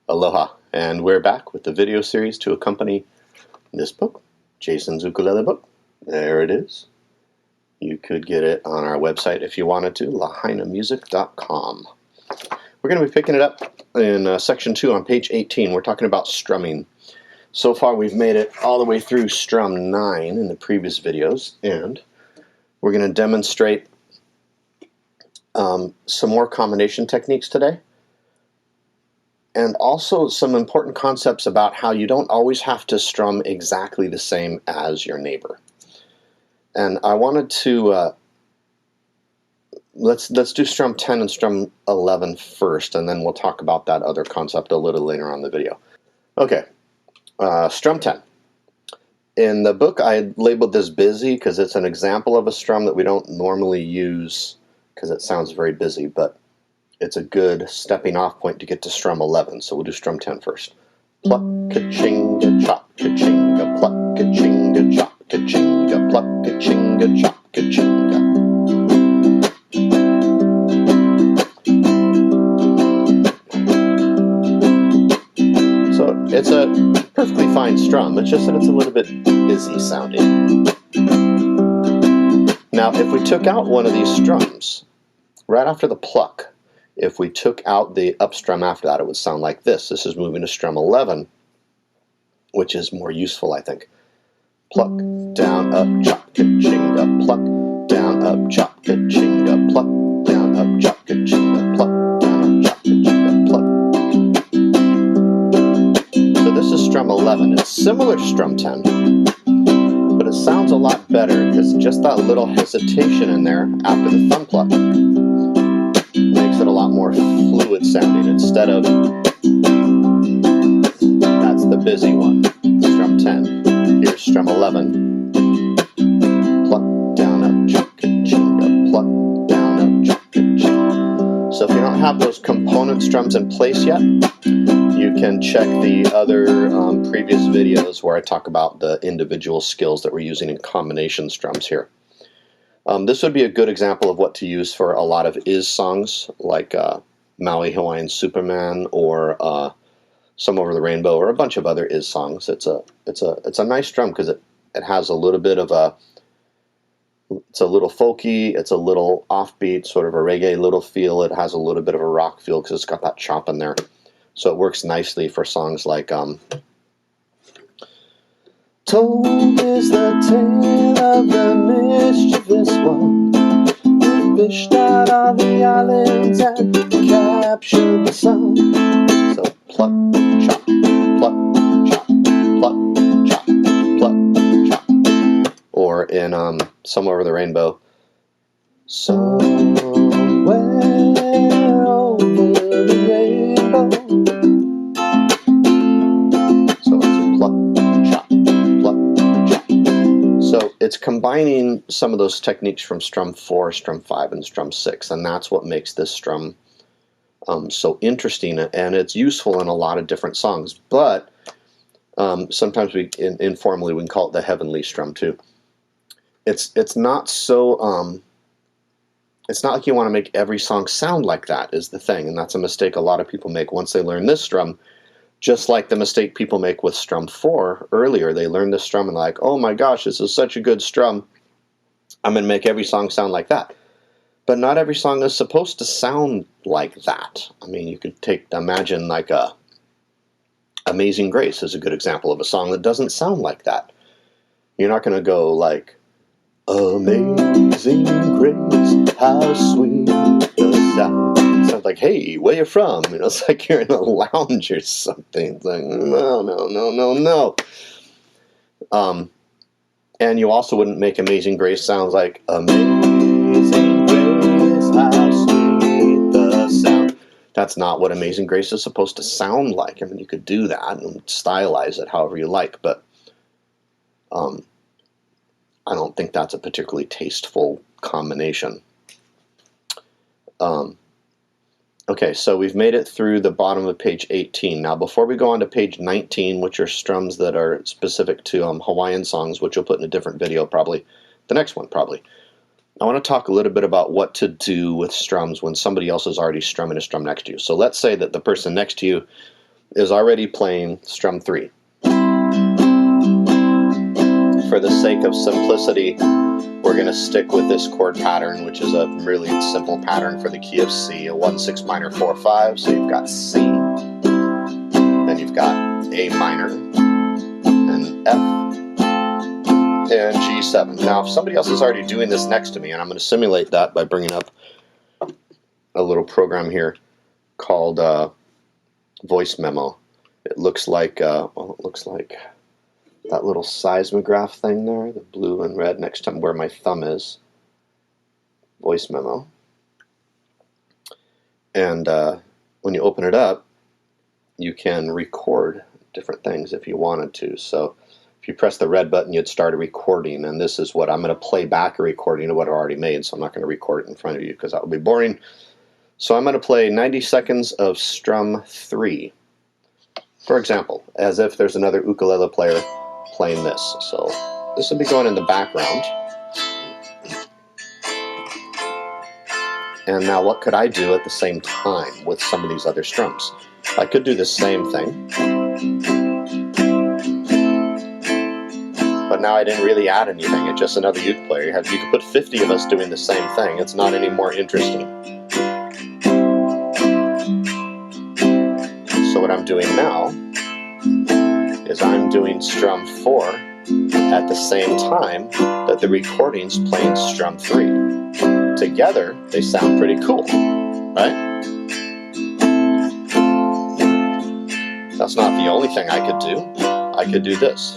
Aloha, and we're back with the video series to accompany this book, Jason's Ukulele Book. There it is. You could get it on our website if you wanted to, lahainamusic.com. We're going to be picking it up in section 2 on page 18. We're talking about strumming. So far we've made it all the way through strum 9 in the previous videos, and we're going to demonstrate some more combination techniques today. And also some important concepts about how you don't always have to strum exactly the same as your neighbor. And I wanted to, let's do strum 10 and strum 11 first, and then we'll talk about that other concept a little later on in the video. Okay, strum 10. In the book I labeled this busy because it's an example of a strum that we don't normally use because it sounds very busy, but it's a good stepping off point to get to strum 11, so we'll do strum 10 first. Pluck, ka-chinga, chop, ka-chinga, pluck, ka-chinga, chop, ka-chinga, pluck, ka-chinga, chop, ka-chinga. So it's a perfectly fine strum, it's just that it's a little bit busy sounding. Now if we took out one of these strums, right after the pluck, if we took out the up strum after that, it would sound like this. This is moving to strum 11, which is more useful, I think. Pluck, down, up, chop, ka-chinga, pluck, down, up, chop, ka-chinga, pluck, down, up, chop, ka-chinga, pluck, down, up, chop, ka-chinga, pluck. So this is strum 11. It's similar to strum 10, but it sounds a lot better because just that little hesitation in there after the thumb pluck makes it a lot more fluid sounding instead of, that's the busy one, strum 10. Here's strum 11. Pluck, down, up, chop, ka-chinga, pluck, down, up, chop, ka-chinga. So if you don't have those component strums in place yet, you can check the other previous videos where I talk about the individual skills that we're using in combination strums here. This would be a good example of what to use for a lot of is songs, like Maui Hawaiian Superman or Some Over the Rainbow, or a bunch of other is songs. It's a nice strum because it has a little bit of a, it's a little folky, it's a little offbeat, sort of a reggae little feel. It has a little bit of a rock feel because it's got that chop in there. So it works nicely for songs like Told is the tale of the mischievous one who fished out on the islands and captured the sun. So pluck, chop, pluck, chop, pluck, chop, pluck, chop. Or in Some Over the Rainbow, somewhere over the rainbow. So it's pluck, chop, pluck, chop. So it's combining some of those techniques from strum 4, strum 5, and strum 6, and that's what makes this strum so interesting, and it's useful in a lot of different songs. But sometimes we informally we can call it the Heavenly Strum too. It's not so it's not like you want to make every song sound like that is the thing, and that's a mistake a lot of people make once they learn this strum. Just like the mistake people make with strum 4 earlier, they learn this strum and like, oh my gosh, this is such a good strum, I'm going to make every song sound like that. But not every song is supposed to sound like that. I mean, you could imagine like Amazing Grace is a good example of a song that doesn't sound like that. You're not going to go like, Amazing Grace, how sweet the sound. It sounds like, hey, where you from? You know, it's like you're in a lounge or something. It's like, no, no, no, no, no. And you also wouldn't make Amazing Grace sound like, Amazing Grace, how sweet the sound. That's not what Amazing Grace is supposed to sound like. I mean, you could do that and stylize it however you like, but I don't think that's a particularly tasteful combination. Okay, so we've made it through the bottom of page 18. Now before we go on to page 19, which are strums that are specific to Hawaiian songs, which you'll put in a different video probably, the next one probably, I want to talk a little bit about what to do with strums when somebody else is already strumming a strum next to you. So let's say that the person next to you is already playing strum 3. For the sake of simplicity, we're going to stick with this chord pattern, which is a really simple pattern for the key of C, a 1-6 minor 4-5. So you've got C, then you've got A minor, and F, and G7. Now, if somebody else is already doing this next to me, and I'm going to simulate that by bringing up a little program here called Voice Memo. It looks like well, it looks like that little seismograph thing there, the blue and red next to where my thumb is. Voice Memo. And when you open it up, you can record different things if you wanted to. So if you press the red button, you'd start a recording, and this is what I'm going to play back a recording of what I already made, so I'm not going to record it in front of you because that would be boring. So I'm going to play 90 seconds of strum 3, for example, as if there's another ukulele player playing this. So this will be going in the background. And now what could I do at the same time with some of these other strums? I could do the same thing, but now I didn't really add anything. It's just another uke player. You could put 50 of us doing the same thing. It's not any more interesting. So what I'm doing now is I'm doing strum 4 at the same time that the recording's playing strum 3. Together, they sound pretty cool, right? That's not the only thing I could do. I could do this.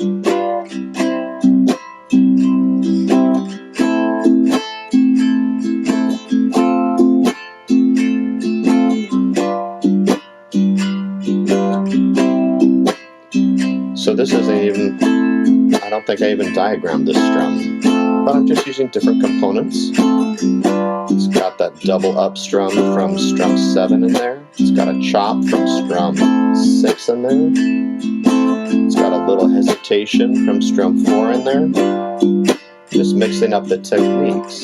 So this isn't even, I don't think I even diagrammed this strum, but I'm just using different components. It's got that double up strum from strum 7 in there. It's got a chop from strum 6 in there. It's got a little hesitation from strum 4 in there. Just mixing up the techniques.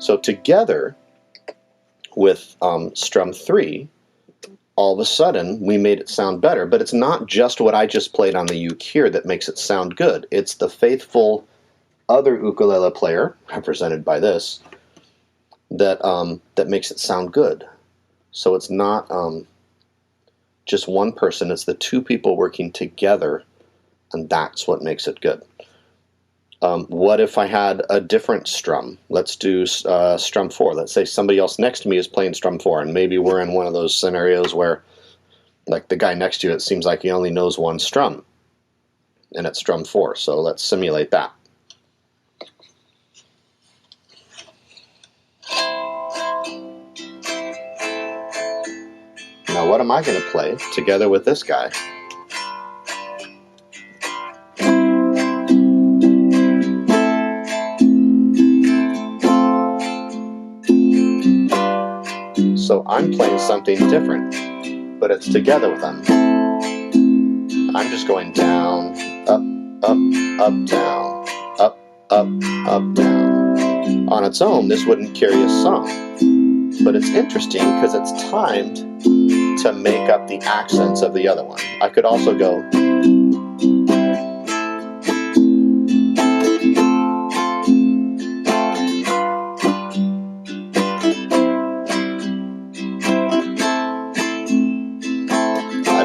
So together with strum 3, all of a sudden we made it sound better. But it's not just what I just played on the uke here that makes it sound good. It's the faithful other ukulele player, represented by this, that makes it sound good. So it's not just one person, it's the two people working together, and that's what makes it good. What if I had a different strum? Let's do strum 4. Let's say somebody else next to me is playing strum 4, and maybe we're in one of those scenarios where, like the guy next to you, it seems like he only knows one strum, and it's strum 4. So let's simulate that. Now what am I going to play together with this guy? So I'm playing something different, but it's together with them. I'm just going down, up, up, up, down, up, up, up, down. On its own, this wouldn't carry a song, but it's interesting because it's timed to make up the accents of the other one. I could also go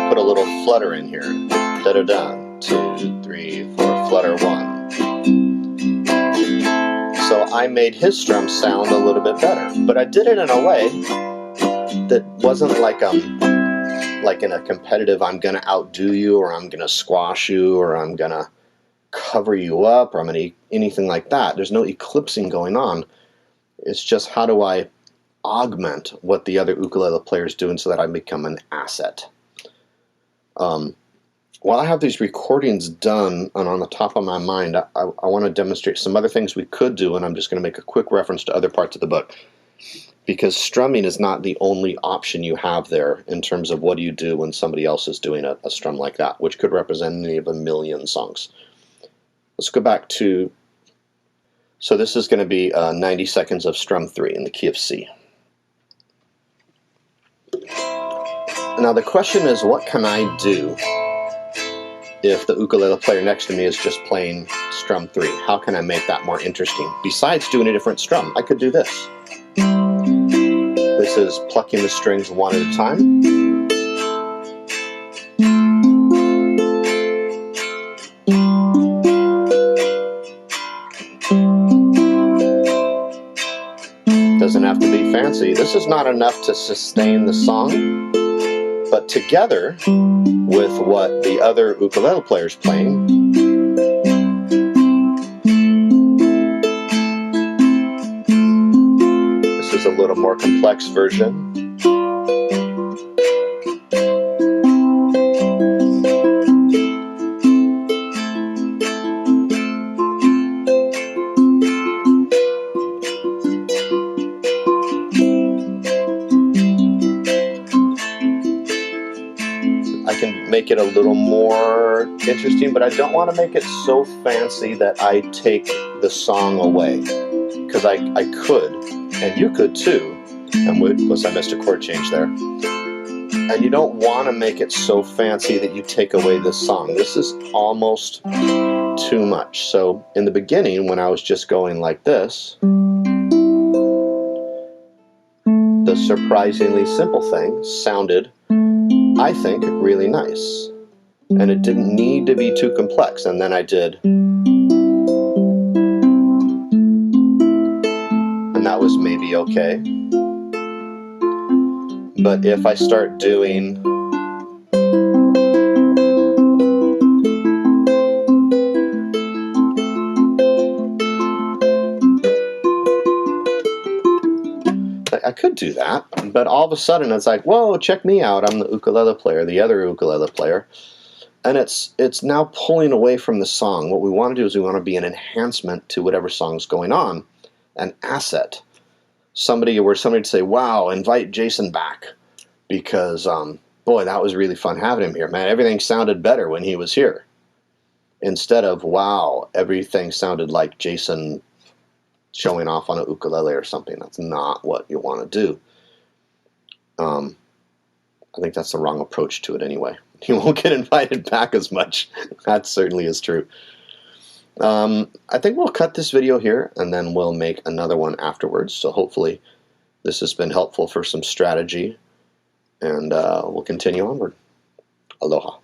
put a little flutter in here. Da-da-da, 2, 3, 4, flutter 1. So I made his strum sound a little bit better, but I did it in a way that wasn't like in a competitive I'm gonna outdo you, or I'm gonna squash you, or I'm gonna cover you up, or I'm gonna anything like that. There's no eclipsing going on. It's just how do I augment what the other ukulele player's doing so that I become an asset. While I have these recordings done and on the top of my mind, I want to demonstrate some other things we could do, and I'm just going to make a quick reference to other parts of the book. Because strumming is not the only option you have there in terms of what do you do when somebody else is doing a strum like that, which could represent any of a million songs. Let's go back to, so this is going to be 90 seconds of strum 3 in the key of C. Now the question is, what can I do if the ukulele player next to me is just playing strum 3? How can I make that more interesting? Besides doing a different strum, I could do this. This is plucking the strings one at a time. Doesn't have to be fancy. This is not enough to sustain the song, but together with what the other ukulele player is playing, this is a little more complex version. I can make it a little more interesting, but I don't want to make it so fancy that I take the song away. Because I could, and you could too, and plus I missed a chord change there. And you don't want to make it so fancy that you take away the song. This is almost too much. So in the beginning, when I was just going like this, the surprisingly simple thing sounded, I think, really nice. And it didn't need to be too complex. And then I did, and that was maybe okay. But if I start doing I could do that, but all of a sudden it's like, whoa, check me out, I'm the ukulele player, the other ukulele player. And it's now pulling away from the song. What we want to do is we want to be an enhancement to whatever song's going on, an asset. Somebody would say, wow, invite Jason back, because boy, that was really fun having him here, man. Everything sounded better when he was here. Instead of, wow, everything sounded like Jason showing off on a ukulele or something. That's not what you want to do. I think that's the wrong approach to it anyway. You won't get invited back as much. That certainly is true. I think we'll cut this video here, and then we'll make another one afterwards. So hopefully this has been helpful for some strategy, and we'll continue onward. Aloha.